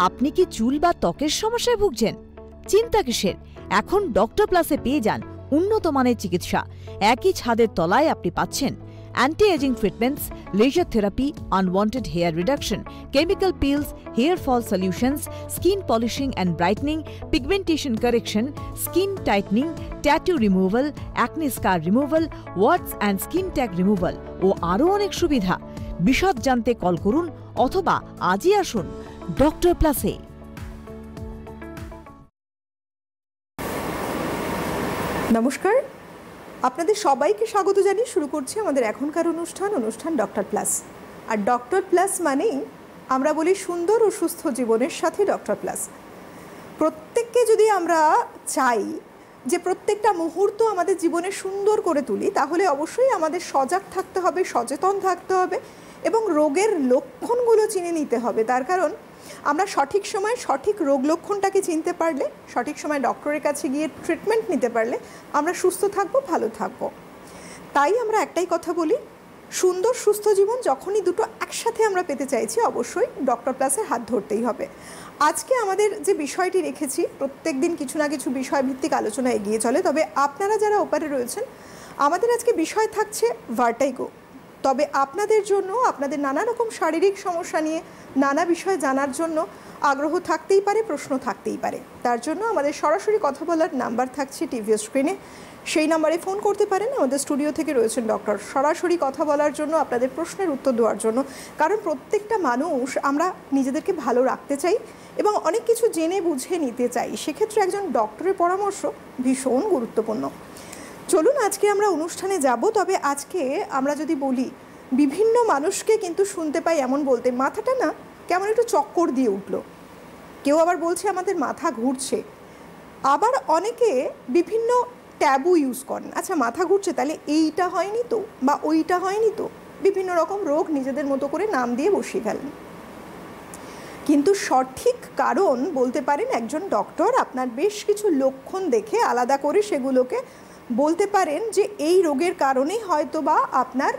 আপনি কি চুল বা ত্বকের সমস্যায় ভুগছেন? চিন্তা কিসের? এখন ডক্টর প্লাসে পেয়ে যান উন্নত মানের চিকিৎসা। একই ছাদের তলায় আপনি পাচ্ছেন anti ageing treatments, laser therapy, unwanted hair reduction, chemical peels, hair fall solutions, skin polishing and brightening, pigmentation correction, skin tightening, tattoo removal, acne scar removal, warts and skin tag removal ও আরও অনেক সুবিধা। বিশদ জানতে call করুন অথবা আজই আসুন ডক্টর প্লাসে। নমস্কার, আপনাদের সবাইকে স্বাগত জানিয়ে শুরু করছি আমাদের এখনকার অনুষ্ঠান ডক্টর প্লাস। আর ডক্টর প্লাস মানেই আমরা বলি সুন্দর ও সুস্থ জীবনের সাথে ডক্টর প্লাস। প্রত্যেককে যদি আমরা চাই যে প্রত্যেকটা মুহূর্ত আমাদের জীবনে সুন্দর করে তুলি, তাহলে অবশ্যই আমাদের সজাগ থাকতে হবে, সচেতন থাকতে হবে এবং রোগের লক্ষণগুলো চিনে নিতে হবে। তার কারণ আমরা সঠিক সময় সঠিক রোগ লক্ষণটাকে চিনতে পারলে, সঠিক সময় ডক্টরের কাছে গিয়ে ট্রিটমেন্ট নিতে পারলে আমরা সুস্থ থাকবো, ভালো থাকবো। তাই আমরা একটাই কথা বলি, সুন্দর সুস্থ জীবন যখনই দুটো একসাথে আমরা পেতে চাইছি, অবশ্যই ডক্টর প্লাসের হাত ধরতেই হবে। আজকে আমাদের যে বিষয়টি রেখেছি, প্রত্যেক দিন কিছু না কিছু বিষয়ভিত্তিক আলোচনা এগিয়ে চলে, তবে আপনারা যারা ওপারে রয়েছেন, আমাদের আজকে বিষয় থাকছে ভার্টাইগো। তবে আপনাদের জন্য, আপনাদের নানা রকম শারীরিক সমস্যা নিয়ে নানা বিষয় জানার জন্য আগ্রহ থাকতেই পারে, প্রশ্ন থাকতেই পারে। তার জন্য আমাদের সরাসরি কথা বলার নাম্বার থাকছে টিভি স্ক্রিনে, সেই নাম্বারে ফোন করতে পারেন। আমাদের স্টুডিও থেকে রয়েছেন ডক্টর সরাসরি কথা বলার জন্য, আপনাদের প্রশ্নের উত্তর দেওয়ার জন্য। কারণ প্রত্যেকটা মানুষ আমরা নিজেদেরকে ভালো রাখতে চাই এবং অনেক কিছু জেনে বুঝে নিতে চাই, সেক্ষেত্রে একজন ডক্টরের পরামর্শ ভীষণ গুরুত্বপূর্ণ। চলুন আজকে আমরা অনুষ্ঠানে যাব। তবে আজকে আমরা যদি বলি, বিভিন্ন মানুষকে কিন্তু শুনতে পাই এমন বলতে, মাথাটা না কেমন একটু চক্কর দিয়ে উঠলো, কেউ আবার বলছে আমাদের মাথা ঘুরছে, আবার অনেকে বিভিন্ন ট্যাবু ইউজ করেন। আচ্ছা, মাথা ঘুরছে, তাহলে এইটা হয়নি তো, বা ওইটা হয়নি তো, বিভিন্ন রকম রোগ নিজেদের মতো করে নাম দিয়ে বসিয়ে ফেলেন। কিন্তু সঠিক কারণ বলতে পারেন একজন ডক্টর আপনার বেশ কিছু লক্ষণ দেখে আলাদা করে সেগুলোকে বলতে পারেন যে এই রোগের কারণেই হয়তো বা আপনার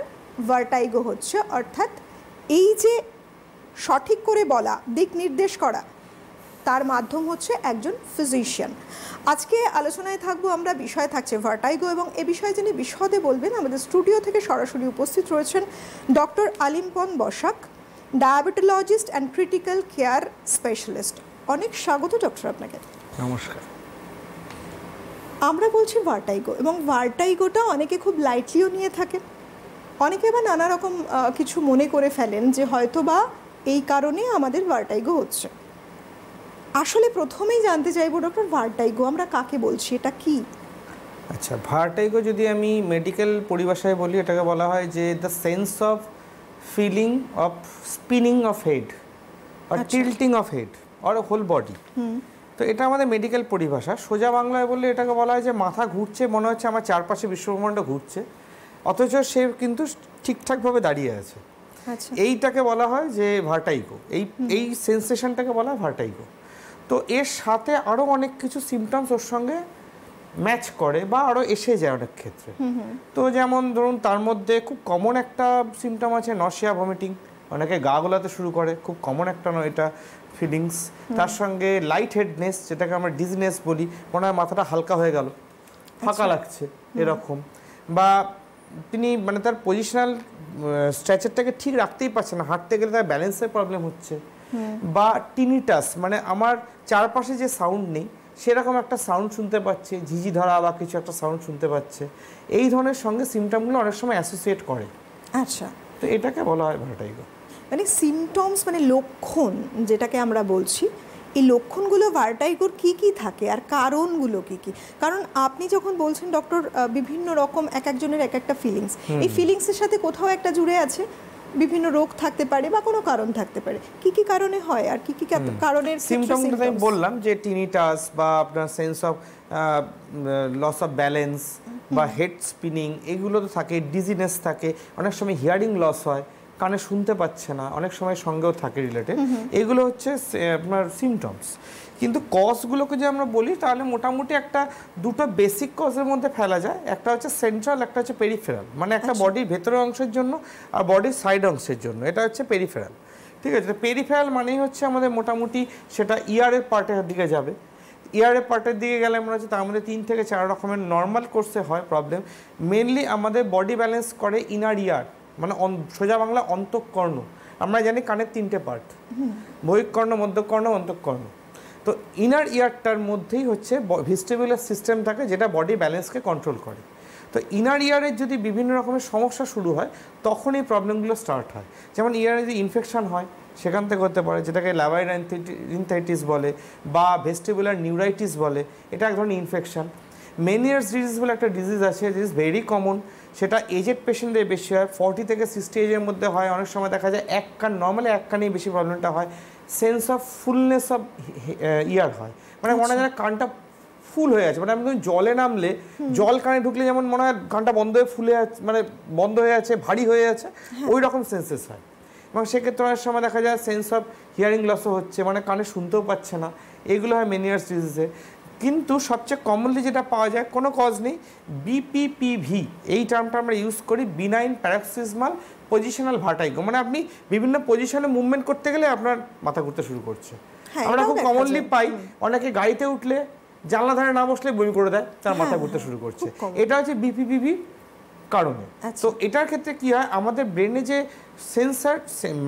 ভার্টাইগো হচ্ছে। অর্থাৎ এই যে সঠিক করে বলা, দিক নির্দেশ করা, তার মাধ্যম হচ্ছে একজন ফিজিশিয়ান। আজকে আলোচনায় থাকবো আমরা, বিষয় থাকছে ভার্টাইগো, এবং এ বিষয়ে যিনি বিশদে বলবেন আমাদের স্টুডিও থেকে সরাসরি উপস্থিত রয়েছেন doctor Alimpan Basak, diabetologist and critical care specialist. অনেক স্বাগত ডক্টর আপনাকে। নমস্কার। আমরা বলছি ভার্টাইগো, এবং ভার্টাইগোটা অনেকে খুব লাইটলিও নিয়ে থাকেন, অনেকে আবার নানা রকম কিছু মনে করে ফেলেন যে হয়তো বা এই কারণে আমাদের ভার্টাইগো হচ্ছে। আসলে প্রথমেই জানতে চাইবো ডক্টর, ভার্টাইগো আমরা কাকে বলছি, এটা কি? আচ্ছা, ভার্টাইগো যদি আমি মেডিকেল পরিভাষায় বলি, এটাকে বলা হয় যে the sense of feeling of spinning of head আর tilting of head or whole body. তো এটা আমাদের মেডিকেল পরিভাষা। সোজা বাংলায় বললে এটাকে বলা হয় যে মাথা ঘুরছে, মনে হচ্ছে আমার চারপাশে বিশ্বব্রহ্মাণ্ড ঘুরছে, অথচ সে কিন্তু ঠিকঠাকভাবে দাঁড়িয়ে আছে। এইটাকে বলা হয় যে ভার্টাইগো। এই সেন্সেশনটাকে বলা হয় ভার্টাইগো। তো এর সাথে আরও অনেক কিছু সিমটমস ওর সঙ্গে ম্যাচ করে বা আরও এসে যায় অনেক ক্ষেত্রে। তো যেমন ধরুন, তার মধ্যে খুব কমন একটা সিমটম আছে নশিয়া, ভমিটিং। অনেকে গা গোলাতে শুরু করে, খুব কমন একটা এটা ফিলিংস। তার সঙ্গে লাইট হেডনেস, যেটাকে আমরা ডিজিনেস বলি, মনে হয় মাথাটা হালকা হয়ে গেল, ফাঁকা লাগছে এরকম। বা তিনি মানে তার পজিশনাল স্ট্রাকচারটাকে ঠিক রাখতেই পারছে না, হাঁটতে গেলে তার ব্যালেন্সের প্রবলেম হচ্ছে। বা টিনিটাস, মানে আমার চারপাশে যে সাউন্ড নেই সেরকম একটা সাউন্ড শুনতে পাচ্ছে, ঝিঝি ধরা বা কিছু একটা সাউন্ড শুনতে পাচ্ছে। এই ধরনের সঙ্গে সিমটমগুলো অনেক সময় অ্যাসোসিয়েট করে। আচ্ছা, তো এটাকে বলা হয় ভার্টাইগো। মানে সিমটমস মানে লক্ষণ যেটাকে আমরা বলছি, এই লক্ষণগুলো ভার্টাইগোর কি কি থাকে আর কারণগুলো কি কি? কারণ আপনি যখন বলছেন ডক্টর বিভিন্ন রকম এক একজনের এক একটা ফিলিংস, এই ফিলিংসের সাথে কোথাও একটা জুড়ে আছে বিভিন্ন রোগ থাকতে পারে বা কোনো কারণ থাকতে পারে। কি কি কারণে হয় আর কি কি কারণের সিমটমটা আমি বললাম যে টিনিটাস বা আপনার sense of loss of balance বা হেড স্পিনিং, এগুলো তো থাকে। ডিজিনেস থাকে, অনেক সময় হিয়ারিং লস হয়, কানে শুনতে পাচ্ছে না, অনেক সময় সঙ্গেও থাকে রিলেটেড। এগুলো হচ্ছে আপনার সিমটমস। কিন্তু কজগুলোকে যে আমরা বলি, তাহলে মোটামুটি একটা দুটো বেসিক কজের মধ্যে ফেলা যায়। একটা হচ্ছে সেন্ট্রাল, একটা হচ্ছে পেরিফেরাল। মানে একটা বডির ভেতরের অংশের জন্য আর বডির সাইড অংশের জন্য, এটা হচ্ছে পেরিফেরাল। ঠিক আছে। পেরিফেরাল মানেই হচ্ছে আমাদের মোটামুটি সেটা ইয়ারের পার্টের দিকে যাবে। ইয়ারের পার্টের দিকে গেলে মনে হচ্ছে তার মধ্যে 3 থেকে 4 রকমের নর্মাল কোর্সে হয় প্রবলেম। মেনলি আমাদের বডি ব্যালেন্স করে ইনার ইয়ার, মানে সোজা বাংলা অন্তঃকর্ণ। আমরা জানি কানের 3টে পার্ট, বহিঃকর্ণ, মধ্যকর্ণ, অন্তঃকর্ণ। তো ইনার ইয়ারটার মধ্যেই হচ্ছে ভেস্টিবুলার সিস্টেম থাকে যেটা বডি ব্যালেন্সকে কন্ট্রোল করে। তো ইনার ইয়ারের যদি বিভিন্ন রকমের সমস্যা শুরু হয় তখন এই প্রবলেমগুলো স্টার্ট হয়। যেমন ইয়ারে যদি ইনফেকশন হয় সেখান থেকে হতে পারে, যেটাকে ল্যাবাইরিনথাইটিস বলে বা ভেস্টিবুলার নিউরাইটিস বলে, এটা এক ধরনের ইনফেকশন। মেনিয়ার্স ডিজিজ বলে একটা ডিজিজ আছে, ডিজ ভেরি কমন, সেটা এজেড পেশেন্টদের বেশি হয়, 40 থেকে 60 এজের মধ্যে হয়। অনেক সময় দেখা যায় এক কান, নর্মালি এক কানেই বেশি প্রবলেমটা হয়। সেন্স অফ ফুলনেস অফ ইয়ার হয়, মানে মনে হয় কানটা ফুল হয়ে আছে, মানে আমি জলে নামলে জল কানে ঢুকলে যেমন মনে হয় কানটা বন্ধ হয়ে ফুলে আছে, মানে বন্ধ হয়ে আছে, ভারী হয়ে আছে, ওই রকম সেন্সেস হয়। এবং সেক্ষেত্রে অনেক সময় দেখা যায় সেন্স অফ হিয়ারিং লসও হচ্ছে, মানে কানে শুনতেও পাচ্ছে না। এইগুলো হয় মেনিয়ার্স ডিজিজে। কিন্তু সবচেয়ে কমনলি যেটা পাওয়া যায়, কোনো কজ নেই, বিপিপিভি এই টার্মটা আমরা ইউজ করি, বিনাইন প্যারক্সিসমাল পজিশনাল ভার্টাইগো। মানে আপনি বিভিন্ন পজিশনে মুভমেন্ট করতে গেলে আপনার মাথা ঘুরতে শুরু করছে। আমরা খুব কমনলি পাই, অনেকে গাড়িতে উঠলে জানলা ধারে না বসলে বমি করে দেয়, তার মাথা ঘুরতে শুরু করছে। এটা হচ্ছে বিপিপিভি কারণে। তো এটার ক্ষেত্রে কি হয়, আমাদের ব্রেনে যে সেন্সার,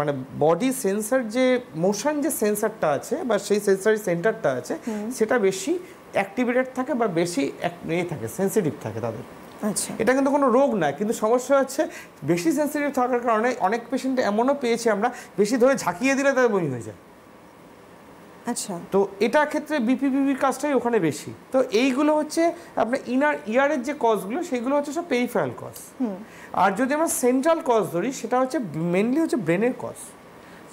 মানে বডি সেন্সার যে মোশন যে সেন্সারটা আছে বা সেই সেন্সারি সেন্টারটা আছে, সেটা বেশি অ্যাক্টিভেটেড থাকে বা বেশি থাকে, সেন্সিটিভ থাকে তাদের। আচ্ছা, এটা কিন্তু কোনো রোগ না, কিন্তু সমস্যা হচ্ছে বেশি সেন্সিটিভ থাকার কারণে অনেক পেশেন্ট এমনও পেয়েছি আমরা, বেশি ধরে ঝাঁকিয়ে দিলে তাদের বমি হয়ে যায়। আচ্ছা, তো এটার ক্ষেত্রে বিপিপিভির কাজটাই ওখানে বেশি। তো এইগুলো হচ্ছে আপনার ইনার ইয়ারের যে কজগুলো, সেগুলো হচ্ছে সব পেরিফেরাল কজ। আর যদি আমরা সেন্ট্রাল কজ ধরি, সেটা হচ্ছে মেনলি হচ্ছে ব্রেনের কজ।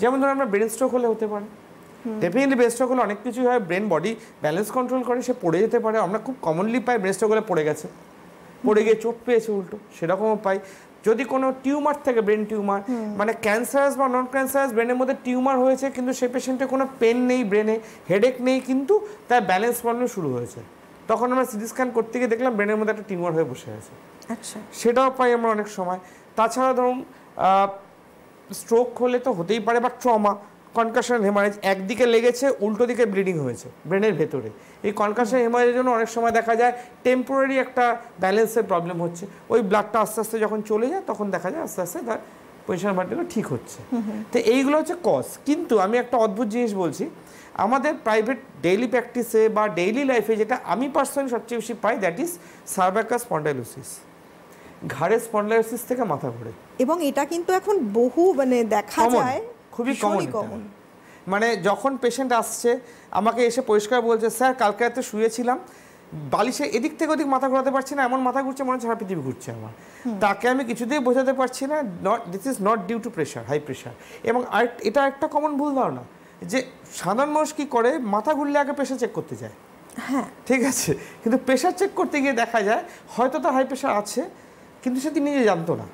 যেমন ধরুন আমরা ব্রেন স্ট্রোক হলে হতে পারে, ডেফিনেটলি ব্রেন স্ট্রোক হলে অনেক কিছুই হয়। ব্রেন বডি ব্যালেন্স কন্ট্রোল করে, সে পড়ে যেতে পারে। আমরা খুব কমনলি পাই ব্রেন স্ট্রোক হলে পড়ে গেছে, পড়ে গিয়ে চোট পেয়েছে উল্টো, সেরকমও পাই। যদি কোনো টিউমার থাকে, ব্রেন টিউমার, মানে ক্যান্সারাস বা নন ক্যান্সারাস ব্রেনের মধ্যে টিউমার হয়েছে, কিন্তু সেই পেশেন্টের কোনো পেন নেই, ব্রেনে হেডেক নেই, কিন্তু তার ব্যালেন্স প্রবলেম শুরু হয়েছে, তখন আমরা সিটি স্ক্যান করতে গিয়ে দেখলাম ব্রেনের মধ্যে একটা টিউমার হয়ে বসে আছে। আচ্ছা, সেটাও পাই আমরা অনেক সময়। তাছাড়া ধরুন স্ট্রোক হলে তো হতেই পারে, বা ট্রমা, কনকাশন হেমারেজ, একদিকে লেগেছে উল্টো দিকে ব্লিডিং হয়েছে ব্রেনের ভেতরে। এই কনকাশন হেমারেজের জন্য অনেক সময় দেখা যায় টেম্পোরারি একটা ব্যালেন্সের প্রবলেম হচ্ছে, ওই ব্লাডটা আস্তে আস্তে যখন চলে যায় তখন দেখা যায় আস্তে আস্তে তার পজিশন ভার্টিগো ঠিক হচ্ছে। তো এইগুলো হচ্ছে কজ। কিন্তু আমি একটা অদ্ভুত জিনিস বলছি, আমাদের প্রাইভেট ডেইলি প্র্যাকটিসে বা ডেইলি লাইফে যেটা আমি পার্সোনালি সবচেয়ে বেশি পাই, দ্যাট ইজ সার্ভাইকাল স্পন্ডাইলোসিস, ঘাড়ের স্পন্ডাইলোসিস থেকে মাথা ঘোরে। এবং এটা কিন্তু এখন বহু মানে দেখা যায়, খুবই কমন। মানে যখন পেশেন্ট আসছে আমাকে এসে পরিষ্কার বলছে, স্যার কালকে রাতে শুয়েছিলাম, বালিশে এদিক থেকে ওদিক মাথা ঘোরাতে পারছি না, এমন মাথা ঘুরছে মনে হচ্ছে সারা পৃথিবী ঘুরছে আমার। তাকে আমি কিছুতেই বোঝাতে পারছি না, this is not due to pressure, high pressure. এবং এটা একটা কমন ভুল ধারণা যে সাধারণ মানুষ কী করে, মাথা ঘুরলে আগে প্রেশার চেক করতে যায়। হ্যাঁ, ঠিক আছে, কিন্তু প্রেশার চেক করতে গিয়ে দেখা যায় হয়তো তার হাই প্রেশার আছে, কিন্তু সে নিজে জানতো না,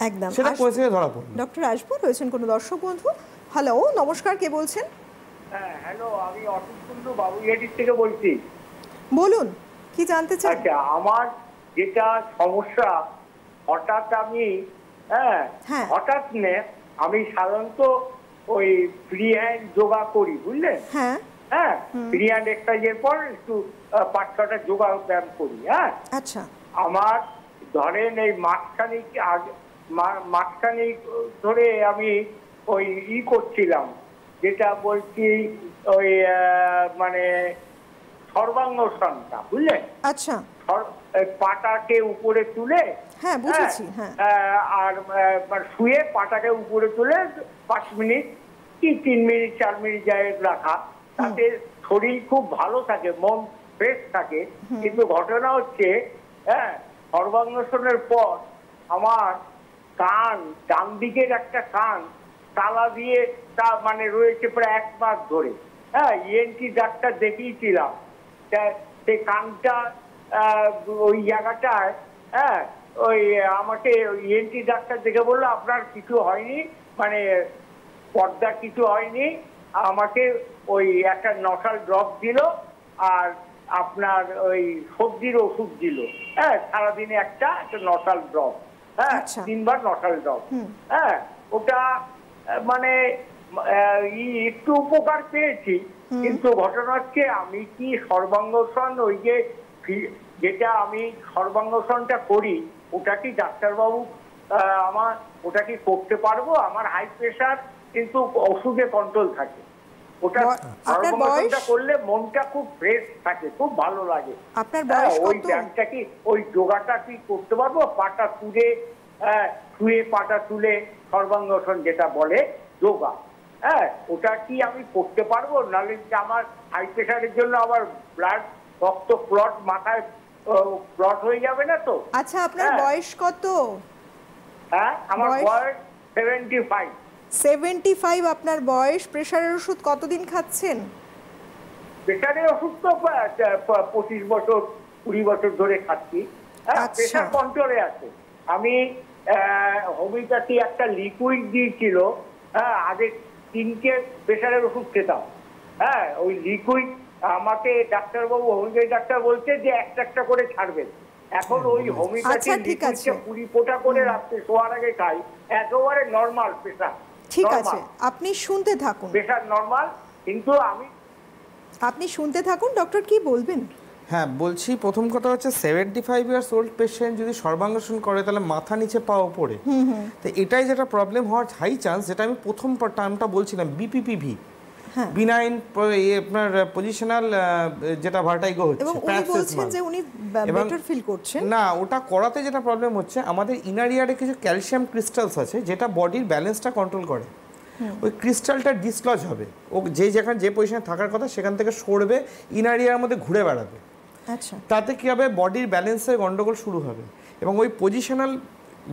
একদম সেটা পরিস্থিতি ধরা পড়লো। ডক্টর আসবো, রয়েছেন কোনো দর্শক বন্ধু। হ্যালো, নমস্কার, কে বলছেন? হ্যাঁ, হ্যালো, আমি অতুল কুন্ডু বাবুইহাটির থেকে বলছি। বলুন, কি জানতে চান? আচ্ছা, আমার যেটা সমস্যা, হঠাৎ আমি হঠাৎ আমি সাধারণত ওই ফ্রি হ্যান্ড যোগা করি, বুঝলেন? হ্যাঁ, ফ্রি হ্যান্ড এক্সারসাইজের পর একটু 5-6টা যোগা ব্যায়াম করি। আচ্ছা, আমার ধরেন এই মাসখানিক ধরে আমি ওই করছিলাম, যেটা বলছি ওই মানে সর্বাঙ্গসনটা, বুঝলেন? আচ্ছা, পাটাকে উপরে তুলে, হ্যাঁ বুঝেছি, হ্যাঁ, আর শুয়ে পাটাকে উপরে তুলে 5 মিনিট কি 3 মিনিট 4 মিনিট জায়গায় রাখা, তাতে শরীর খুব ভালো থাকে, মন ফ্রেশ থাকে। কিন্তু ঘটনা হচ্ছে সর্বাঙ্গসনের পর আমার কান, ডান দিকের একটা কান তালা দিয়ে তা মানে রয়েছে প্রায় 1 মাস ধরে। ইএনটি ডাক্তার দেখিয়েছিলাম, সেই কানটা ওই জায়গাটায় ওই আমাকে ইএনটি ডাক্তার দেখে বললো আপনার কিছু হয়নি, মানে পর্দা কিছু হয়নি। আমাকে ওই একটা নসাল ড্রপ দিল আর আপনার ওই সর্দির ওষুধ দিল, সারাদিনে একটা নসাল ড্রপ, 3 বার নসাল ড্রপ। ওটা মানে একটু উপকার পেয়েছি, কিন্তু ঘটনা হচ্ছে আমি কি সর্বাঙ্গসন ওই যে যেটা আমি সর্বাঙ্গসনটা করি ওটা কি ডাক্তারবাবু আমার ওটা কি করতে পারবো? আমার হাই প্রেশার কিন্তু ওষুধে কন্ট্রোল থাকে। ওটা সর্বাঙ্গসনটা করলে মনটা খুব ফ্রেশ থাকে, খুব ভালো লাগে। আপনার বয়স কত? ওই ব্যায়ামটা কি ওই যোগাটা কি করতে পারবো? পাটা তুলে শুয়ে পাটা তুলে সর্বাঙ্গসন যেটা বলে যোগা, ওটা কি আমি করতে পারবো? নাহলে আমার হাই প্রেশারের জন্য আবার ব্লাড রক্ত ক্লট মাথায় ক্লট হয়ে যাবে না তো? আচ্ছা, আপনার বয়স কত? আমার বয়স 75। 75 আপনার বয়স। প্রেশারের ওষুধ কতদিন খাচ্ছেন? প্রেশারের ওষুধ তো 25 বছর 20 বছর ধরে খাচ্ছি। প্রেশার কন্ট্রোলে আছে। আমি হোমিওপ্যাথি একটা লিকুইড দিয়েছিল, আগে 3টে প্রেশারের ওষুধ খেতাম। ওই লিকুইড আমাকে ডাক্তারবাবু হোমিওপ্যাথি ডাক্তার বলছে যে একটা করে ছাড়বেন। এখন ওই হোমিওপ্যাথি লিকুইডটা 20 ফোঁটা করে রাত্রে শোয়ার আগে খাই। একেবারে নরমাল প্রেশার। ঠিক আছে, আপনি শুনতে থাকুন। প্রেশার নরমাল, কিন্তু আপনি শুনতে থাকুন, ডক্টর কি বলবেন? হ্যাঁ বলছি, প্রথম কথা হচ্ছে 75 ইয়ার্স ওল্ড পেশেন্ট যদি সর্বাঙ্গসন করে তাহলে মাথা নিচে পা ওপরে, তো এটাই যেটা প্রবলেম হওয়ার হাই চান্স, যেটা আমি প্রথম টার্মটা বলছিলাম বিপিপিভি, বিনাইন আপনার পজিশনাল যেটা ভার্টাইগো হচ্ছে। এবং উনি বলছেন যে উনি বেটার ফিল করছেন না, ওটা করাতে যেটা প্রবলেম হচ্ছে আমাদের ইনার ইয়ারে কিছু ক্যালসিয়াম ক্রিস্টালস আছে যেটা বডির ব্যালেন্সটা কন্ট্রোল করে। ওই ক্রিস্টালটা ডিসলজ হবে, ও যেখানে যে পজিশনে থাকার কথা সেখান থেকে সরবে, ইনার ইয়ারের মধ্যে ঘুরে বেড়াবে। আচ্ছা, তাতে কী হবে, বডির ব্যালেন্সের গন্ডগোল শুরু হবে এবং ওই পজিশনাল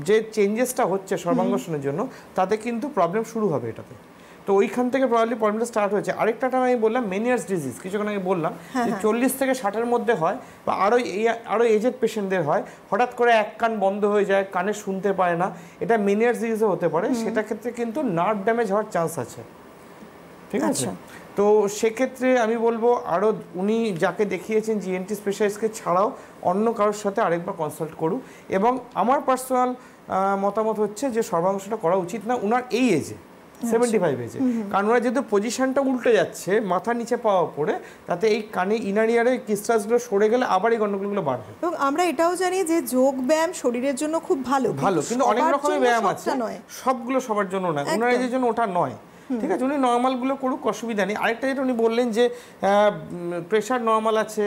যে চেঞ্জেসটা হচ্ছে সর্বাঙ্গসনের জন্য তাতে কিন্তু প্রবলেম শুরু হবে এটাতে। তো ওইখান থেকে প্রবলেমটা স্টার্ট হয়েছে। আরেকটা আমি বললাম মেনিয়ার্স ডিজিজ, কিছুক্ষণ আগে বললাম যে 40 থেকে 60-এর মধ্যে হয় বা আরও এজেড পেশেন্টদের হয়, হঠাৎ করে এক কান বন্ধ হয়ে যায়, কানে শুনতে পায় না, এটা মেনিয়ার্স ডিজিজও হতে পারে। সেটা ক্ষেত্রে কিন্তু নার্ভ ড্যামেজ হওয়ার চান্স আছে, ঠিক আছে? তো সেক্ষেত্রে আমি বলবো আরও উনি যাকে দেখিয়েছেন জিএনটি স্পেশালিস্টকে ছাড়াও অন্য কারোর সাথে আরেকবার কনসাল্ট করুক। এবং আমার পার্সোনাল মতামত হচ্ছে যে সর্বাংশটা করা উচিত না উনার এই এজে, 75 এজে, কারণ ওরা যেহেতু পজিশনটা উল্টে যাচ্ছে, মাথা নিচে পাওয়া পড়ে, তাতে এই কানে ইনার ইয়ারে ক্রিস্টালসগুলো সরে গেলে আবার এই গন্ডগোলগুলো বাড়বে। এবং আমরা এটাও জানি যে যোগ ব্যায়াম শরীরের জন্য খুব ভালো, কিন্তু অনেক রকমের ব্যায়াম আছে, সবগুলো সবার জন্য নয়, ওনার এজের জন্য ওটা নয়, ঠিক আছে? উনি নর্মালগুলো করুক, অসুবিধা নেই। আরেকটা যেটা উনি বললেন যে প্রেশার নর্মাল আছে,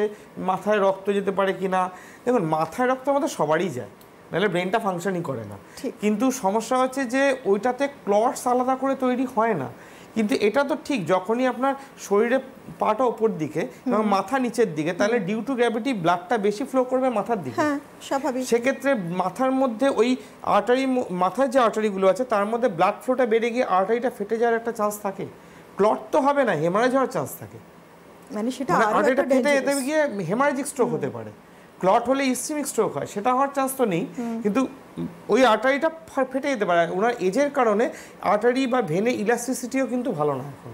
মাথায় রক্ত যেতে পারে কিনা, দেখুন মাথায় রক্ত আমাদের সবারই যায়, নাহলে ব্রেনটা ফাংশনই করে না। কিন্তু সমস্যা হচ্ছে যে ওইটাতে ক্লটস আলাদা করে তৈরি হয় না। কিন্তু এটা তো ঠিক, যখনই আপনার শরীরে পাটা ওপর দিকে এবং মাথা নিচের দিকে, তাহলে ডিউ টু গ্র্যাভিটি ব্লাডটা বেশি ফ্লো করবে মাথার দিকে, স্বাভাবিক। সেক্ষেত্রে মাথার মধ্যে ওই আর্টারি, মাথার যে আর্টারিগুলো আছে তার মধ্যে ব্লাড ফ্লোটা বেড়ে গিয়ে আর্টারিটা ফেটে যাওয়ার একটা চান্স থাকে। ক্লট তো হবে না, হেমারেজ হওয়ার চান্স থাকে, মানে সেটা আর্টারিটা ফেটে যেতে গিয়ে হেমারেজিক স্ট্রোক হতে পারে। ক্লট হলে ইসকেমিক স্ট্রোক হয়, সেটা হওয়ার চান্স তো নেই, কিন্তু ওই আর্টারিটা ফেটে যেতে পারে। ওনার এজের কারণে আর্টারি বা ভেনে ইলাস্টিসিটিও কিন্তু ভালো না এখন।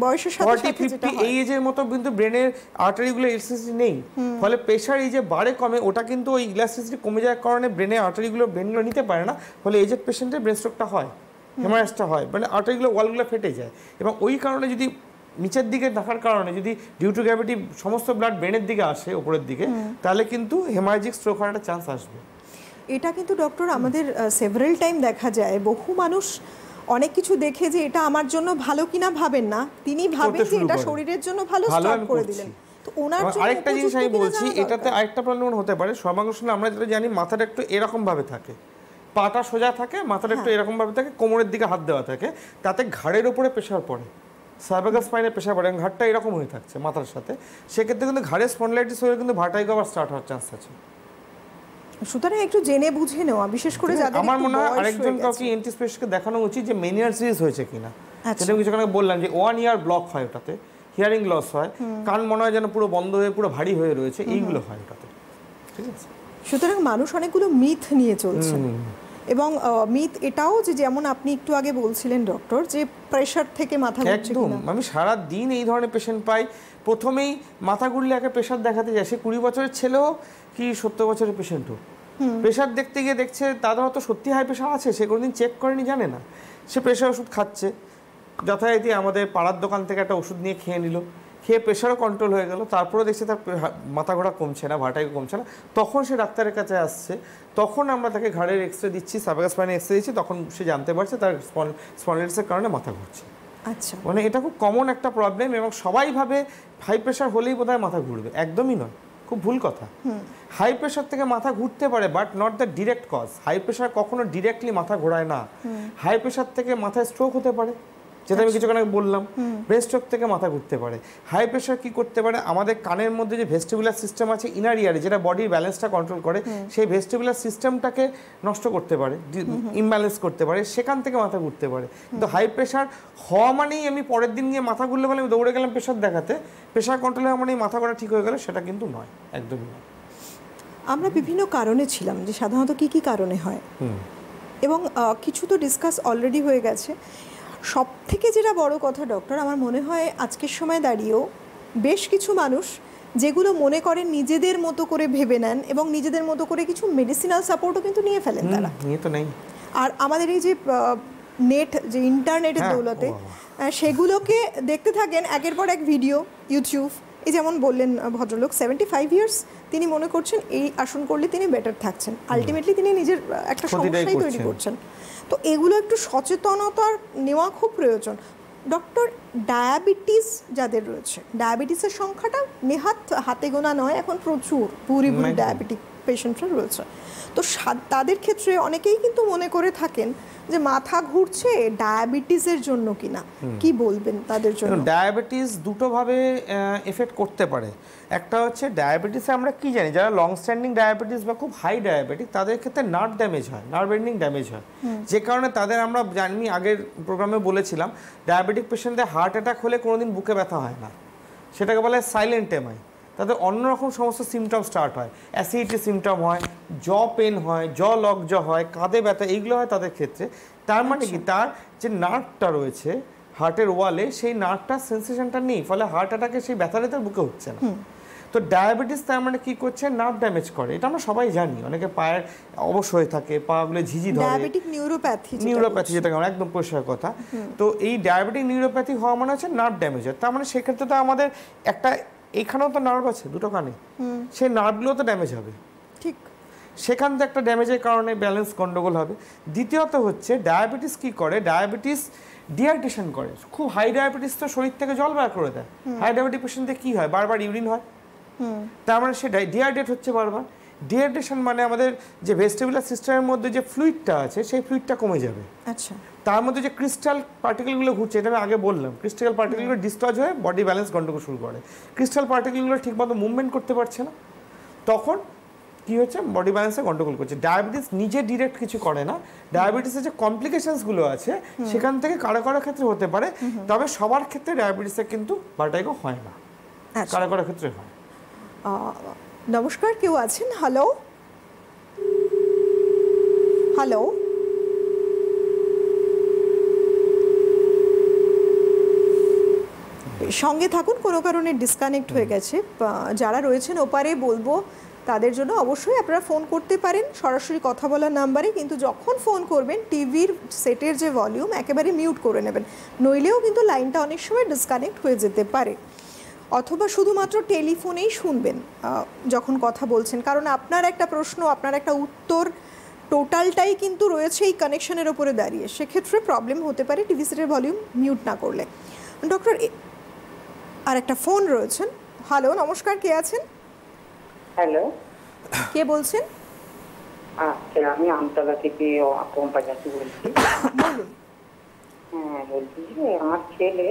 বয়সের সাথে সাথে যেটা হয়, এই এজের মতো কিন্তু ব্রেনের আর্টারিগুলো ইলাস্টিসিটি নেই, ফলে প্রেশার এই যে বাড়ে কমে, ওটা কিন্তু ওই ইলাস্টিসিটি কমে যাওয়ার কারণে ব্রেনের আর্টারিগুলো ব্রেনগুলো নিতে পারে না, ফলে এজেড পেশেন্টের ব্রেন স্ট্রোকটা হয়, হেমারেজটা হয়, মানে আর্টারিগুলো ওয়ালগুলো ফেটে যায়। এবং ওই কারণে যদি নিচের দিকে থাকার কারণে যদি ডিউ টু গ্র্যাভিটি সমস্ত ব্লাড ব্রেনের দিকে আসে উপরের দিকে, তাহলে কিন্তু হেমারেজিক স্ট্রোক হওয়ার একটা চান্স আসবে। এটা কিন্তু ডক্টর আমাদের সেভারাল টাইম দেখা যায়, বহু মানুষ অনেক কিছু দেখে যে এটা আমার জন্য ভালো কিনা ভাবেন না, তিনি ভাবেন যে এটা শরীরের জন্য ভালো, স্টপ করে দিলেন। তো ওনার জন্য আরেকটা জিনিস আমি বলছি, এটাতে আরেকটা প্রবলেম হতে পারে। সর্বাঙ্গসনে আমরা যেটা জানি মাথাটা একটু এরকম ভাবে থাকে, পাটা সোজা থাকে, মাথাটা একটু এরকম ভাবে থাকে, কোমরের দিকে হাত দেওয়া থাকে, তাতে ঘাড়ের উপরে প্রেশার পড়ে, সার্ভাইকাল স্পাইনে প্রেশার পড়ে, ঘাড়টা এরকম হয়ে থাকছে মাথার সাথে, সেক্ষেত্রে কিন্তু ঘাড়ের স্পন্ডিলাইটিস হয়ে কিন্তু ভার্টাইগো আবার স্টার্ট হওয়ার চান্স আছে। সুতরাং একটু জেনে বুঝে নেওয়া, বিশেষ করে যাদের আমার মনে হয় আরেকজন কাউকে এনটি স্পেশালিস্টকে দেখানো উচিত যে মেনিয়ার সিরিজ হয়েছে কিনা। সেটা কিছু বললাম যে 1 ইয়ার ব্লক হয়, ওটাতে হিয়ারিং লস হয়, কান মনে হয় যেন পুরো বন্ধ হয়ে পুরো ভারী হয়ে রয়েছে, এইগুলো হয় ওটাতে, ঠিক আছে? সুতরাং মানুষ অনেকগুলো মিথ নিয়ে চলছে, এবং মিথ এটাও যে যেমন আপনি একটু আগে বলছিলেন ডক্টর, যে প্রেশার থেকে মাথা ঘুরছে কিনা। আমি সারা দিন এই ধরনের পেশেন্ট পাই, প্রথমেই মাথা ঘুরলে একে প্রেশার দেখাতে যায়, সে 20 বছরের ছেলেও কি 70 বছরের পেশেন্টও প্রেশার দেখতে গিয়ে দেখছে তাদের হয়তো সত্যি হাই প্রেশার আছে, সে কোনোদিন চেক করেনি, জানে না, সে প্রেশার ওষুধ খাচ্ছে, যথারীতি আমাদের পাড়ার দোকান থেকে একটা ওষুধ নিয়ে খেয়ে নিল, খেয়ে প্রেশারও কন্ট্রোল হয়ে গেল, তারপরে দেখছে তার মাথা ঘোরা কমছে না, ভার্টিগো কমছে না, তখন সে ডাক্তারের কাছে আসছে, তখন আমরা তাকে ঘাড়ের এক্সরে দিচ্ছি, সার্ভাইকাল স্পাইনের এক্সরে দিচ্ছি, তখন সে জানতে পারছে তার স্পন্ডিলাইটিসের কারণে মাথা ঘুরছে। আচ্ছা, মানে এটা খুব কমন একটা প্রবলেম, এবং সবাই ভাবে হাই প্রেশার হলেই বোধহয় মাথা ঘুরবে, একদমই নয়, খুব ভুল কথা। হাই প্রেশার থেকে মাথা ঘুরতে পারে, but not the direct cause. High pressure কখনো ডিরেক্টলি মাথা ঘোরায় না। হাই প্রেশার থেকে মাথায় স্ট্রোক হতে পারে, যেটা আমি কিছুক্ষণ আগে বললাম, ব্রেন স্ট্রোক থেকে মাথা ঘুরতে পারে। হাই প্রেশার কি করতে পারে, আমাদের কানের মধ্যে যে ভেস্টিবুলার সিস্টেম আছে ইনার ইয়ারে, যেটা বডির ব্যালেন্সটা কন্ট্রোল করে, সেই ভেস্টিবুলার সিস্টেমটাকে নষ্ট করতে পারে, ইমব্যালেন্স করতে পারে, সেখান থেকে মাথা ঘুরতে পারে। কিন্তু হাই প্রেশার হওয়া মানেই আমি পরের দিন গিয়ে মাথা ঘুরলে বলে আমি দৌড়ে গেলাম প্রেশার দেখাতে, প্রেশার কন্ট্রোল হওয়া মানেই মাথা ঘোরা ঠিক হয়ে গেল, সেটা কিন্তু নয়, একদমই নয়। আমরা বিভিন্ন কারণে ছিলাম যে সাধারণত কি কি কারণে হয়, এবং কিছু তো ডিসকাস অলরেডি হয়ে গেছে। সব থেকে যেটা বড় কথা ডক্টর, আমার মনে হয় আজকের সময় দাঁড়িয়েও বেশ কিছু মানুষ যেগুলো মনে করেন নিজেদের মতো করে ভেবে নেন, এবং নিজেদের মতো করে কিছু মেডিসিনাল সাপোর্টও কিন্তু নিয়ে ফেলেন তারা। নিয়ে তো নেই। আর আমাদের এই যে নেট, যে ইন্টারনেটের দৌলতে সেগুলোকে দেখতে থাকেন একের পর এক ভিডিও, ইউটিউব। এই যেমন বললেন ভদ্রলোক 75 ইয়ার্স, তিনি মনে করছেন এই আসন করলে তিনি বেটার থাকছেন, আলটিমেটলি তিনি নিজের একটা সমস্যাই তৈরি করছেন। তো এগুলো একটু সচেতনতা নেওয়া খুব প্রয়োজন। ডক্টর, ডায়াবেটিস যাদের রয়েছে, ডায়াবেটিসের সংখ্যাটা নেহাত হাতে গোনা নয়, এখন প্রচুর ভুরি ডায়াবেটিক পেশেন্টরা রয়েছে। তো তাদের ক্ষেত্রে অনেকেই কিন্তু মনে করে থাকেন যে মাথা ঘুরছে ডায়াবেটিসের জন্য কিনা, কি বলবেন তাদের জন্য? ডায়াবেটিস দুটোভাবে এফেক্ট করতে পারে। একটা হচ্ছে ডায়াবেটিসে আমরা কি জানি, যারা লং স্ট্যান্ডিং ডায়াবেটিস বা খুব হাই ডায়াবেটিক, তাদের ক্ষেত্রে নার্ভ ড্যামেজ হয়, নার্ভ এন্ডিং ড্যামেজ হয়, যে কারণে তাদের আমরা জানি, আগের প্রোগ্রামে বলেছিলাম, ডায়াবেটিক পেশেন্টদের হার্ট অ্যাটাক হলে কোনোদিন বুকে ব্যথা হয় না, সেটাকে বলে সাইলেন্ট এমআই। তাদের অন্যরকম সমস্ত সিমটম স্টার্ট হয়, অ্যাসিডিটি সিমটম হয়, জ পেন হয়, জ লকজ হয়, কাঁধে ব্যথা, এইগুলো হয় তাদের ক্ষেত্রে। তার মানে কি, তার যে নার্ভটা রয়েছে হার্টের ওয়ালে, সেই নার্ভটার সেন্সেশনটা নেই, ফলে হার্ট অ্যাটাকে সেই ব্যথাটা তার বুকে হচ্ছে না। তো ডায়াবেটিস তার মানে কি করছে, নার্ভ ড্যামেজ করে, এটা আমরা সবাই জানি। অনেকে পায়ের অবশ হয়ে থাকে, পাগুলো ঝিঝি ধরে, ডায়াবেটিক নিউরোপ্যাথি যেটা একদম পরিষ্কার কথা। তো এই ডায়াবেটিক নিউরোপ্যাথি হওয়া মানে হচ্ছে নার্ভ ড্যামেজ হয়। তার মানে সেক্ষেত্রে তো আমাদের একটা, এখানেও তো নার্ভ আছে দুটো কানে, সেই নার্ভগুলো তো ড্যামেজ হবে, ঠিক, সেখান থেকে একটা ড্যামেজের কারণে ব্যালেন্স গন্ডগোল হবে। দ্বিতীয়ত হচ্ছে ডায়াবেটিস কি করে, ডায়াবেটিস ডিহাইড্রেশন করে। খুব হাই ডায়াবেটিস তো শরীর থেকে জল বার করে দেয়। হাই ডায়াবেটিক পেশেন্টদের কি হয়, বারবার ইউরিন হয়, তার মানে সে ডিহাইড্রেট হচ্ছে বারবার। ডিহাইড্রেশন মানে আমাদের যে ভেস্টিবুলার সিস্টেমের মধ্যে যে ফ্লুইডটা আছে, সেই ফ্লুইডটা কমে যাবে। আচ্ছা, তার মধ্যে যে ক্রিস্টাল পার্টিকেলগুলো ঘুরছে, এটা আমি আগে বললাম, ক্রিস্টাল পার্টিকেলগুলো ডিস্টর্জ হয়ে বডি ব্যালেন্স গন্ডগোল শুরু করে। ক্রিস্টাল পার্টিকেলগুলো ঠিকমতো মুভমেন্ট করতে পারছে না, তখন কি হচ্ছে, বডি ব্যালেন্সে গন্ডগোল করছে। ডায়াবেটিস নিজে ডিরেক্ট কিছু করে না, ডায়াবেটিসের যে কমপ্লিকেশনসগুলো আছে সেখান থেকে কারো কারো ক্ষেত্রে হতে পারে, তবে সবার ক্ষেত্রে ডায়াবেটিসে কিন্তু ভার্টিগো হয় না, কারো কারো ক্ষেত্রে হয়। নমস্কার, কেউ আছেন? হ্যালো হ্যালো, সঙ্গে থাকুন, কোনো কারণে ডিসকানেক্ট হয়ে গেছে। যারা রয়েছেন ওপারে বলবো তাদের জন্য অবশ্যই আপনারা ফোন করতে পারেন সরাসরি কথা বলার নাম্বারে, কিন্তু যখন ফোন করবেন টিভির সেটের যে ভলিউম একেবারে মিউট করে নেবেন, নইলেও কিন্তু লাইনটা অনেক সময় ডিসকানেক্ট হয়ে যেতে পারে। অথবা শুধুমাত্র টেলিফোনেই শুনবেন যখন কথা বলছেন, কারণ আপনার একটা প্রশ্ন, আপনার একটা উত্তর, টোটালটাই কিন্তু রয়েছে এই কানেকশনের ওপরে দাঁড়িয়ে, সেক্ষেত্রে প্রবলেম হতে পারে টিভি সেটের ভলিউম মিউট না করলে। ডক্টর, আর একটা ফোন রয়েছেন। হ্যালো, নমস্কার, কে আছেন? হ্যালো, কে বলছেন? আচ্ছা, আমি আমতলা থেকে কোম্পানি বলছি। বলুন। হ্যাঁ, বলছি যে আমার ছেলে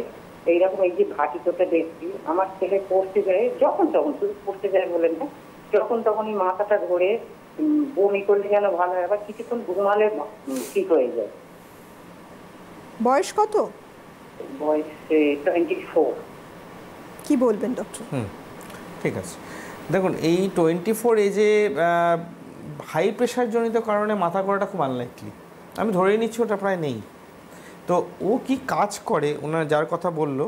এইরকম, এই যে ভাটিকোটা দেখছি, আমার ছেলে পড়তে যায়, যখন তখন, শুধু পড়তে যায় বলেন না, যখন তখনই মাথাটা ধরে বমি করলে যেন ভালো হয়, আবার কিছুক্ষণ ঘুমালে ঠিক হয়ে যায়। বয়স কত? বয়স 24। কি বলবেন ডক্টর? ঠিক আছে, দেখুন এই 24 এজে হাই প্রেশার জনিত কারণে মাথা ঘোরাটা খুব আনলাইকলি, আমি ধরে নিচ্ছি ওটা প্রায় নেই। তো ও কি কাজ করে, ওনার যার কথা বললো,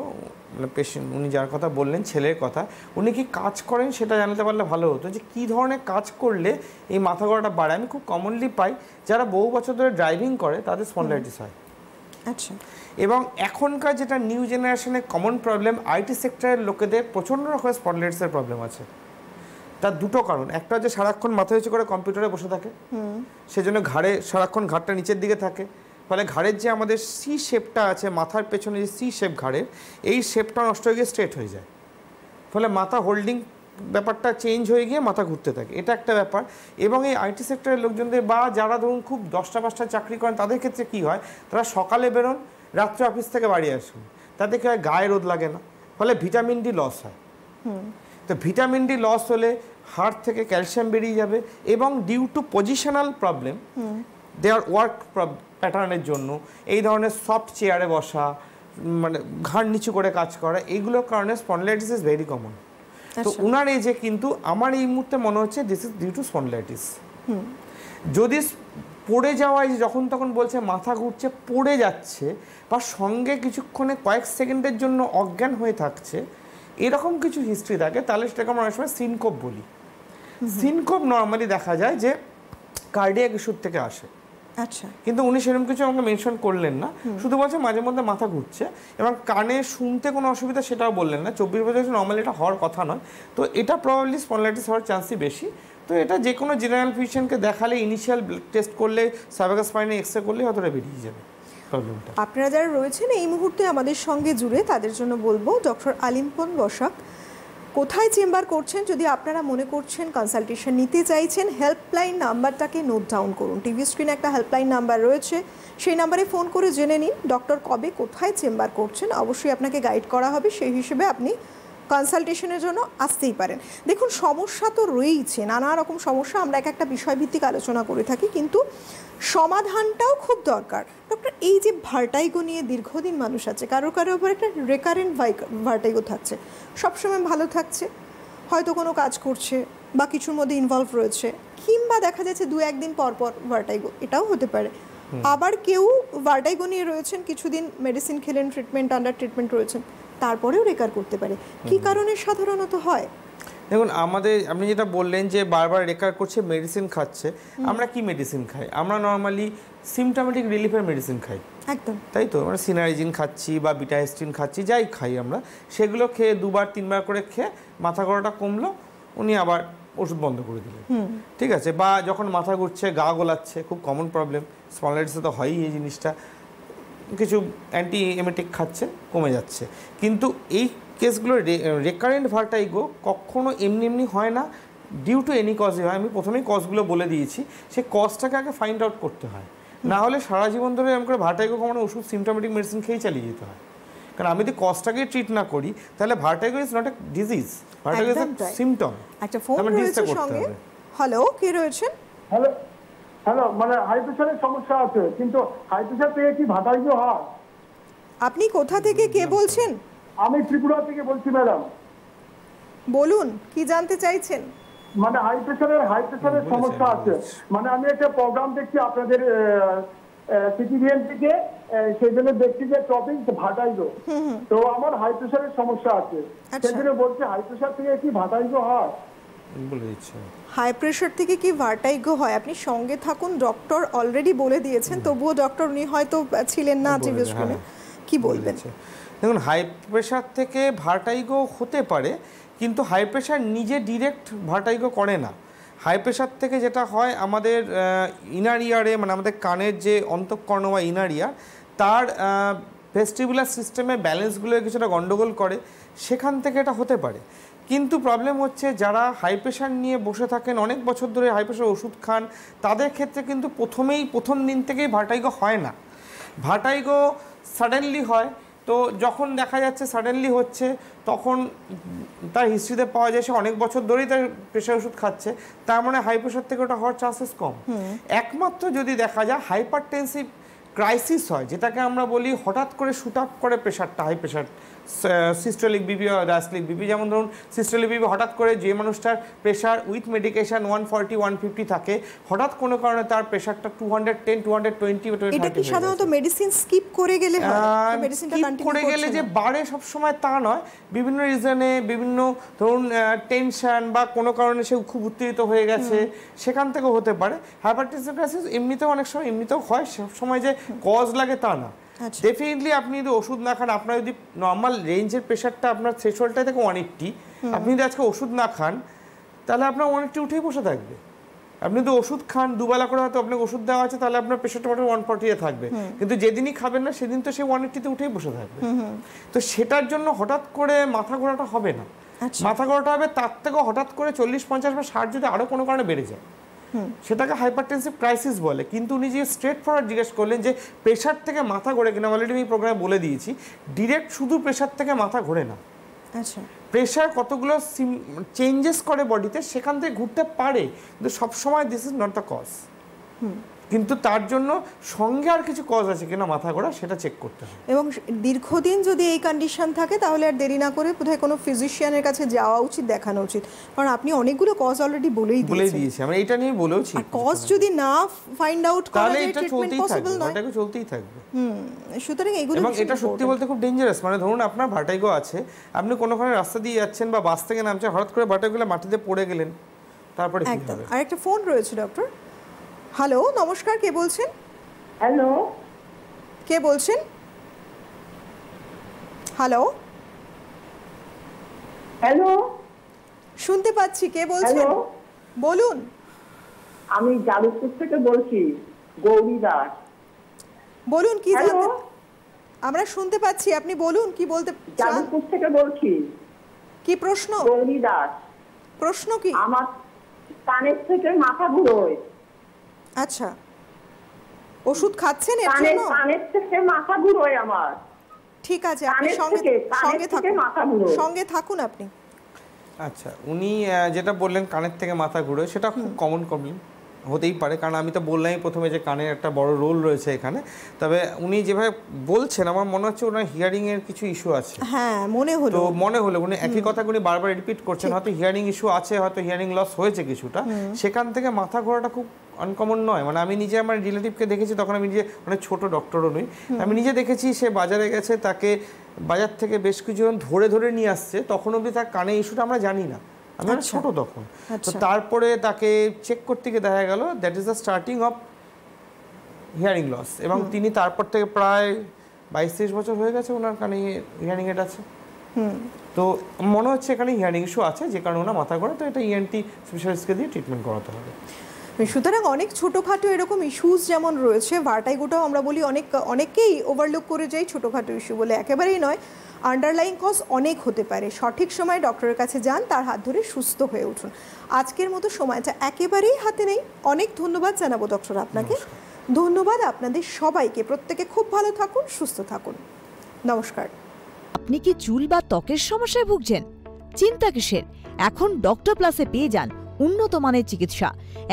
মানে পেশেন্ট, উনি যার কথা বললেন ছেলের কথা, উনি কি কাজ করেন সেটা জানতে পারলে ভালো হতো, যে কী ধরনের কাজ করলে এই মাথা ঘোরাটা বাড়ে। আমি খুব কমনলি পাই যারা বহু বছর ধরে ড্রাইভিং করে তাদের স্পন্ডাইটিস হয়, আচ্ছা। এবং এখনকার যেটা নিউ জেনারেশনের কমন প্রবলেম, আইটি সেক্টরের লোকেদের প্রচণ্ড রকমের স্পন্ডাইটিসের প্রবলেম আছে। তার দুটো কারণ, একটা হচ্ছে সারাক্ষণ মাথা উঁচু করে কম্পিউটারে বসে থাকে, সেজন্য ঘাড়ে সারাক্ষণ ঘাড়টা নিচের দিকে থাকে, ফলে ঘাড়ের যে আমাদের সি শেপটা আছে, মাথার পেছনে যে সি শেপ ঘাড়ের, এই শেপটা নষ্ট হয়ে গিয়ে স্ট্রেট হয়ে যায়, ফলে মাথা হোল্ডিং ব্যাপারটা চেঞ্জ হয়ে গিয়ে মাথা ঘুরতে থাকে, এটা একটা ব্যাপার। এবং এই আইটি সেক্টরের লোকজনদের বা যারা ধরুন খুব 10টা 5টা চাকরি করেন, তাদের ক্ষেত্রে কী হয়, তারা সকালে বেরোন, রাত্রে অফিস থেকে বাড়ি আসুন, তাতে কি হয়, গায়ে রোদ লাগে না, ফলে ভিটামিন ডি লস হয়। তো ভিটামিন ডি লস হলে হাড় থেকে ক্যালসিয়াম বেরিয়ে যাবে, এবং due to positional problem their work প্যাটার্নের জন্য এই ধরনের সফট চেয়ারে বসা, মানে ঘাড় নিচু করে কাজ করা, এইগুলোর কারণে স্পন্ডাইটিস ইজ ভেরি কমন। তো উনার এজে কিন্তু আমার এই মুহূর্তে মনে হচ্ছে দিস ইজ ডিউ টু স্পন্ডাইটিস। যদি পড়ে যাওয়ায় যখন তখন বলছে মাথা ঘুরছে, পড়ে যাচ্ছে, বা সঙ্গে কিছুক্ষণে কয়েক সেকেন্ডের জন্য অজ্ঞান হয়ে থাকছে, এরকম কিছু হিস্ট্রি থাকে, তাহলে সেটাকে আমরা অনেক সময় সিনকোপ বলি। সিনকোপ নর্মালি দেখা যায় যে কার্ডিয়াক ইস্যুর থেকে আসে। আচ্ছা। কিন্তু উনি সেরকম কিছু আমাকে মেনশন করলেন না, শুধু বলছে মাঝে মধ্যে মাথা ঘুরছে, এবং কানে শুনতে কোনো অসুবিধা সেটাও বললেন না। 24 বছর নর্মালি এটা হওয়ার কথা নয়, তো এটা প্রবাবলি স্পন্ডাইটিস হওয়ার চান্সই বেশি। তো এটা যে কোনো জেনারেল ফিজিশিয়ানকে দেখালে, ইনিশিয়াল টেস্ট করলে, সার্ভাইকাল স্পাইনে এক্সরে করলে হয়তো বেরিয়ে যাবে প্রবলেমটা। আপনারা যারা রয়েছেন এই মুহূর্তে আমাদের সঙ্গে জুড়ে, তাদের জন্য বলবো ডক্টর আলিম্পন বসাক কোথায় চেম্বার করছেন। যদি আপনারা মনে করছেন কনসালটেশন নিতে চাইছেন, হেল্পলাইন নাম্বারটাকে নোট ডাউন করুন। টিভি স্ক্রিনে একটা হেল্পলাইন নাম্বার রয়েছে, সেই নাম্বারে ফোন করে জেনে নিন ডক্টর কবে কোথায় চেম্বার করছেন। অবশ্যই আপনাকে গাইড করা হবে, সেই হিসেবে আপনি কনসালটেশনের জন্য আসতেই পারেন। দেখুন, সমস্যা তো রয়েইছে, নানা রকম সমস্যা, আমরা একটা বিষয়ভিত্তিক আলোচনা করে থাকি, কিন্তু সমাধানটাও খুব দরকার। ডক্টর, এই যে ভার্টাইগো নিয়ে দীর্ঘদিন মানুষ আছে, কারোর উপর একটা রেকারেন্ট ভার্টাইগো থাকছে, সবসময় ভালো থাকছে, হয়তো কোনো কাজ করছে বা কিছুর মধ্যে ইনভলভ রয়েছে, কিংবা দেখা যাচ্ছে 2-1 দিন পর পর ভার্টাইগো, এটাও হতে পারে। আবার কেউ ভার্টাইগো নিয়ে রয়েছেন, কিছুদিন মেডিসিন খেলেন, আন্ডার ট্রিটমেন্ট রয়েছেন, তারপরেও রেকার করতে পারে। কি কারণে সাধারণত হয়? দেখুন, আমাদের আপনি যেটা বললেন যে বারবার রেকার করছে, মেডিসিন খাচ্ছে, আমরা কি মেডিসিন খাই? আমরা নর্মালি সিমটোমেটিক রিলিফের মেডিসিন খাই, একদম তাই তো। আমরা সিনারিজিন খাচ্ছি বা বিটাহিস্টিন খাচ্ছি, যাই খাই আমরা, সেগুলো খেয়ে 2-3 বার করে খেয়ে মাথা ঘোরাটা কমলো, উনি আবার ওষুধ বন্ধ করে দিলেন, ঠিক আছে। বা যখন মাথা ঘুরছে, গা গোলাচ্ছে, খুব কমন প্রবলেম, স্পন্ডাইটিসে তো হয়ই এই জিনিসটা, কিছু অ্যান্টি এমেটিক খাচ্ছে, কমে যাচ্ছে। কিন্তু এই কেসগুলো রেকারেন্ট ভার্টাইগো কখনো এমনি এমনি হয় না, ডিউ টু এনি কজে হয়। আমি প্রথমেই কজগুলো বলে দিয়েছি, সেই কজটাকে আগে ফাইন্ড আউট করতে হয়, না হলে সারা জীবন ধরে এরকম করে ভার্টাইগো কমানো ওষুধ, সিমটোমেটিক মেডিসিন খেয়েই চালিয়ে যেতে হয়। কারণ আমি যদি কজটাকে ট্রিট না করি, তাহলে vertigo is not a disease, vertigo is a symptom. একটা ফোন রয়েছে সঙ্গে। হ্যালো, কে রয়েছেন? হ্যালো হ্যালো, মানে হাই প্রেশারের সমস্যা আছে, কিন্তু হাই প্রেশার থেকে কি ভার্টাইগো হয়? আপনি কোথা থেকে কে বলছেন? আমি ত্রিপুরা থেকে বলছি ম্যাডাম। বলুন, কি জানতে চাইছেন? মানে হাই প্রেশারের সমস্যা আছে, মানে আমি একটা প্রোগ্রাম দেখছি আপনাদের সিটিভিএন থেকে, সেই জন্য দেখছি যে টপিক ভার্টাইগো। তো আমার হাই প্রেশারের সমস্যা আছে, সেই জন্য বলছি হাই প্রেশার থেকে কি ভার্টাইগো হয়? বলে দিচ্ছি, হাই প্রেশার থেকে কি ভার্টাইগো হয়? আপনি সঙ্গে থাকুন, ডক্টর অলরেডি বলে দিয়েছেন, তবুও ডক্টর উনি হয়তো ছিলেন না টিভি স্ক্রিনে, কি বলবেন? দেখুন, হাই প্রেশার থেকে ভার্টাইগো হতে পারে, কিন্তু হাই প্রেশার নিজে ডিরেক্ট ভার্টাইগো করে না। হাই প্রেশার থেকে যেটা হয়, আমাদের ইনার ইয়ারে, মানে আমাদের কানের যে অন্তঃকর্ণ বা ইনার ইয়ার, তার ভেস্টিবুলার সিস্টেমে ব্যালেন্সগুলো কিছুটা গন্ডগোল করে, সেখান থেকে এটা হতে পারে। কিন্তু প্রবলেম হচ্ছে, যারা হাই প্রেশার নিয়ে বসে থাকেন, অনেক বছর ধরে হাই প্রেশার ওষুধ খান, তাদের ক্ষেত্রে কিন্তু প্রথম দিন থেকেই ভার্টাইগো হয় না। ভার্টাইগো সাডেনলি হয়। তো যখন দেখা যাচ্ছে সাডেনলি হচ্ছে, তখন তার হিস্ট্রিতে পাওয়া যায় সে অনেক বছর ধরেই তার প্রেশার ওষুধ খাচ্ছে, তার মানে হাই প্রেশার থেকে ওটা হওয়ার চান্সেস কম। একমাত্র যদি দেখা যায় হাইপারটেনসিভ ক্রাইসিস হয়, যেটাকে আমরা বলি হঠাৎ করে শুট আপ করে প্রেশারটা, হাই প্রেশার, সিস্টোলিক বিপি বা ডায়াস্টোলিক বিপি। যেমন ধরুন সিস্টোলিক বিপি, হঠাৎ করে যে মানুষটার প্রেশার উইথ মেডিকেশন 140-150 থাকে, হঠাৎ কোনো কারণে তার প্রেশারটা 210, 220, এটা কি সাধারণত মেডিসিন স্কিপ করে গেলে হয়? মেডিসিনটা কন্টিনিউ করে গেলে যে বাড়ে সব সময় তা নয়, বিভিন্ন রিজনে, বিভিন্ন ধরুন টেনশন বা কোনো কারণে সে খুব উত্তেজিত হয়ে গেছে, সেখান থেকেও হতে পারে। হাইপারটেনসিভ ক্রাইসিস এমনিতেও অনেক সময় এমনিতেও হয়, সব সময় যে কজ লাগে তা না। ডেফিনেটলি আপনি যদি ওষুধ না খান, আপনার যদি নর্মাল রেঞ্জের প্রেশারটা আপনার থ্রেশহোল্ডটা থেকে 180, আপনি যদি আজকে ওষুধ না খান তাহলে আপনার 180 উঠেই বসে থাকবে। আপনি যদি ওষুধ খান, দুবেলা করে হয়তো আপনাকে ওষুধ দেওয়া আছে, তাহলে আপনার প্রেশারটা মোটামুটি 140 থাকবে, কিন্তু যেদিনই খাবেন না সেদিন তো সে 180-তে উঠেই বসে থাকবে। তো সেটার জন্য হঠাৎ করে মাথা ঘোরাটা হবে না। মাথা ঘোরাটা হবে তার থেকে হঠাৎ করে 40, 50 বা 60 যদি আরো কোনো কারণে বেড়ে যায়, সেটাকে হাইপারটেনসিভ ক্রাইসিস বলে। কিন্তু উনি যে স্ট্রেট ফরওয়ার্ড জিজ্ঞেস করলেন যে প্রেশার থেকে মাথা ঘোরে কিনা, অলরেডি আমি প্রোগ্রামে বলে দিয়েছি, ডিরেক্ট শুধু প্রেশার থেকে মাথা ঘোরে না। আচ্ছা, প্রেশার কতগুলো চেঞ্জেস করে বডিতে, সেখান থেকে ঘুরতে পারে, কিন্তু সবসময় this is not the cause. কিন্তু তার জন্য সঙ্গে আর কিছু কজ আছে কিনা মাথা ঘোরা, সেটা চেক করতে হবে। এবং দীর্ঘদিন যদি এই কন্ডিশন থাকে তাহলে আর দেরি না করে বোধহয় কোনো ফিজিশিয়ানের কাছে যাওয়া উচিত, দেখানো উচিত, কারণ আপনি অনেকগুলো কজ অলরেডি বলে দিয়েছি। আমরা এটা নিয়ে বলেওছি, কজ যদি না ফাইন্ড আউট করা যায় এটা ট্রিটমেন্ট পসিবল নয়, এটাকে চলতেই থাকবে। সুতরাং এগুলো, এবং এটা সত্যি বলতে খুব ডেঞ্জারাস। মানে ধরুন আপনার ভার্টিগো আছে, আপনি কোনোখানে রাস্তা দিয়ে যাচ্ছেন বা বাস থেকে নামছেন, হঠাৎ করে ভার্টিগোগুলো মাটিতে পড়ে গেলেন, তারপরে কি হবে? আর একটা ফোন রয়েছে ডক্টর। হ্যালো, নমস্কার, কে বলছেন? হ্যালো, কে বলছেন? হ্যালো হ্যালো, শুনতে পাচ্ছি, কে বলছেন? বলুন। আমি যাদবপুর থেকে বলছি, গৌরী দাস। বলুন, কি জানতে? আমরা শুনতে পাচ্ছি, আপনি বলুন কি বলতে চান। যাদবপুর থেকে বলছি। কি প্রশ্ন? গৌরী দাস। প্রশ্ন কি? আমার কানের থেকে মাথা ঘুরোয়। আচ্ছা, ওষুধ খাচ্ছেন এর জন্য? কানের থেকে মাথা ঘুরোয় আমার। ঠিক আছে, আপনি সঙ্গে থাকুন আপনি। আচ্ছা, উনি যেটা বললেন কানের থেকে মাথা ঘুরোয়, সেটা খুব কমন কমপ্লেন হতেই পারে, কারণ আমি তো বললামই প্রথমে যে কানের একটা বড় রোল রয়েছে এখানে। তবে উনি যেভাবে বলছেন, আমার মনে হচ্ছে ওনার হিয়ারিং এর কিছু ইস্যু আছে। হ্যাঁ, মনে হলো উনি একই কথা উনি বারবার রিপিট করছেন, হয়তো হিয়ারিং ইস্যু আছে, হয়তো হিয়ারিং লস হয়েছে কিছুটা, সেখান থেকে মাথা ঘোরাটা খুব আনকমন নয়। মানে আমি নিজে আমার রিলেটিভকে দেখেছি, তখন আমি নিজে অনেক ছোট ডক্টরও নই, আমি নিজে দেখেছি সে বাজারে গেছে, তাকে বাজার থেকে বেশ কিছুজন ধরে ধরে নিয়ে আসছে, তখন অবধি তার কানে ইস্যুটা আমরা জানি না, আমি ছোট তখন। তো তারপরে তাকে চেক করতে গিয়ে দেখা গেল that is the starting of hearing loss, এবং তিনি তারপর থেকে প্রায় 22-23 বছর হয়ে গেছে ওনার কানে হিয়ারিং এড আছে। তো মনে হচ্ছে এখানে হিয়ারিং ইস্যু আছে, যে কারণে ওনার মাথা ঘোরে। তো এটা ইএনটি স্পেশালিস্টকে দিয়ে ট্রিটমেন্ট করাতে হবে। সুতরাং অনেক ছোটোখাটো এরকম ইস্যুস যেমন রয়েছে, ভার্টাইগোটাও আমরা বলি অনেকেই ওভারলুক করে যাই ছোটোখাটো ইস্যু বলে, একেবারেই নয়। আন্ডারলাইং কজ অনেক হতে পারে। সঠিক সময় ডক্টরের কাছে যান, তার হাত ধরে সুস্থ হয়ে উঠুন। আজকের মতো সময়টা একেবারেই হাতে নেই। অনেক ধন্যবাদ জানাবো ডক্টর আপনাকে। ধন্যবাদ আপনাদের সবাইকে। প্রত্যেকে খুব ভালো থাকুন, সুস্থ থাকুন। নমস্কার। আপনি কি চুল বা ত্বকের সমস্যায় ভুগছেন? চিন্তা কিসের? এখন ডক্টর প্লাসে পেয়ে যান উন্নত মানের চিকিৎসা।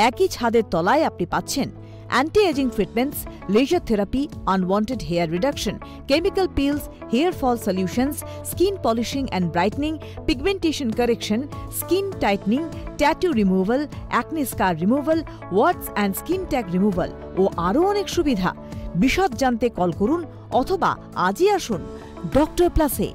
একই ছাদের তলায় আপনি পাচ্ছেন anti ageing treatments, laser therapy, unwanted hair reduction, chemical peels, hair fall solutions, skin polishing and brightening, pigmentation correction, skin tightening, tattoo removal, acne scar removal, warts and skin tag removal ও আরও অনেক সুবিধা। বিশদ জানতে call করুন অথবা আজই আসুন ডক্টর প্লাসে।